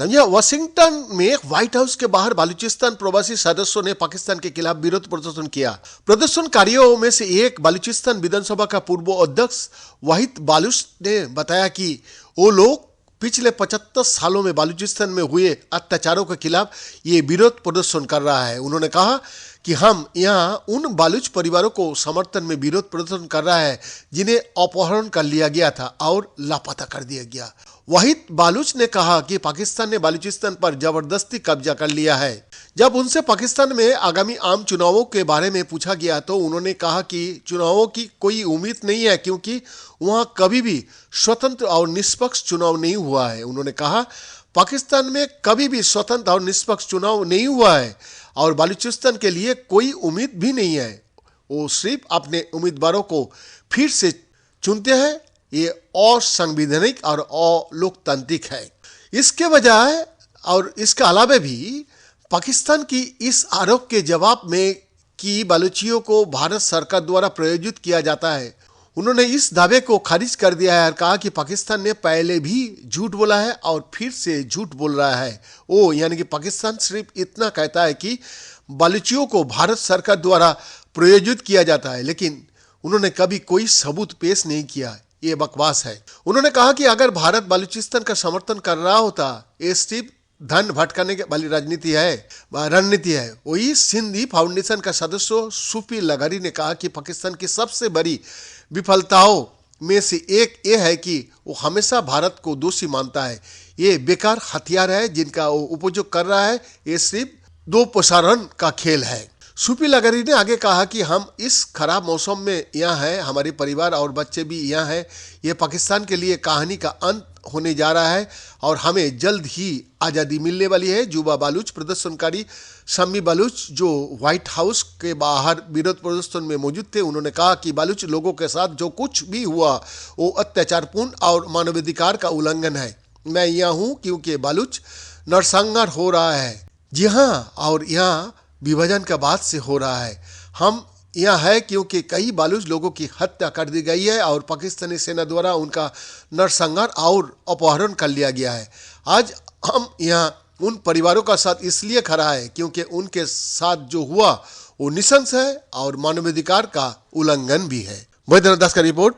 यहाँ वाशिंगटन में white house के बाहर बलूचिस्तान प्रवासी सदस्यों ने पाकिस्तान के खिलाफ विरोध प्रदर्शन किया। प्रदर्शनकारियों में से एक बलूचिस्तान विधानसभा का पूर्व अध्यक्ष वाहिद बालूच ने बताया कि वो लोग पिछले 75 सालों में बलूचिस्तान में हुए अत्याचारों के खिलाफ ये विरोध प्रदर्शन कर रहा है। उन्होंने कहा कि हम यहाँ उन बालूच परिवारों को समर्थन में विरोध प्रदर्शन कर रहा है जिन्हें अपहरण कर लिया गया था और लापता कर दिया गया। वाहिद बालूच ने कहा कि पाकिस्तान ने बलूचिस्तान पर जबरदस्ती कब्जा कर लिया है। जब उनसे पाकिस्तान में आगामी आम चुनावों के बारे में पूछा गया तो उन्होंने कहा कि चुनावों की कोई उम्मीद नहीं है क्योंकि वहां कभी भी स्वतंत्र और निष्पक्ष चुनाव नहीं हुआ है। उन्होंने कहा पाकिस्तान में कभी भी स्वतंत्र और निष्पक्ष चुनाव नहीं हुआ है और बलूचिस्तान के लिए कोई उम्मीद भी नहीं है। वो सिर्फ अपने उम्मीदवारों को फिर से चुनते हैं। ये असंवैधानिक और अलोकतांत्रिक है। इसके बजाय और इसके अलावा भी पाकिस्तान की इस आरोप के जवाब में कि बलूचियों को भारत सरकार द्वारा प्रायोजित किया जाता है, उन्होंने इस दावे को खारिज कर दिया है और कहा कि पाकिस्तान ने पहले भी झूठ बोला है और फिर से झूठ बोल रहा है। वो यानी कि पाकिस्तान सिर्फ इतना कहता है कि बलूचियों को भारत सरकार द्वारा प्रायोजित किया जाता है, लेकिन उन्होंने कभी कोई सबूत पेश नहीं किया। ये बकवास है। उन्होंने कहा कि अगर भारत बलूचिस्तान का समर्थन कर रहा होता, ये सिर्फ धन भटकाने की वाली रणनीति है। वही सिंधी फाउंडेशन का सदस्य सूफी लगारी ने कहा कि पाकिस्तान की सबसे बड़ी विफलताओं में से एक ये है कि वो हमेशा भारत को दोषी मानता है। ये बेकार हथियार है जिनका वो उपयोग कर रहा है। ये सिर्फ दो प्रसारण का खेल है। सूफी लगारी ने आगे कहा कि हम इस खराब मौसम में यहाँ हैं, हमारे परिवार और बच्चे भी यहाँ हैं। ये पाकिस्तान के लिए कहानी का अंत होने जा रहा है और हमें जल्द ही आज़ादी मिलने वाली है। जुबा बालूच प्रदर्शनकारी शम्मी बालूच जो व्हाइट हाउस के बाहर विरोध प्रदर्शन में मौजूद थे, उन्होंने कहा कि बालूच लोगों के साथ जो कुछ भी हुआ वो अत्याचारपूर्ण और मानवाधिकार का उल्लंघन है। मैं यहाँ हूँ क्योंकि बालूच नरसंहार हो रहा है। जी हाँ, और यहाँ विभाजन का बाद से हो रहा है। हम यह है क्योंकि कई बालूच लोगों की हत्या कर दी गई है और पाकिस्तानी सेना द्वारा उनका नरसंहार और अपहरण कर लिया गया है। आज हम यहाँ उन परिवारों का साथ इसलिए खड़ा है क्योंकि उनके साथ जो हुआ वो नृशंस है और मानवाधिकार का उल्लंघन भी है। बैद्यनाथ दास का रिपोर्ट।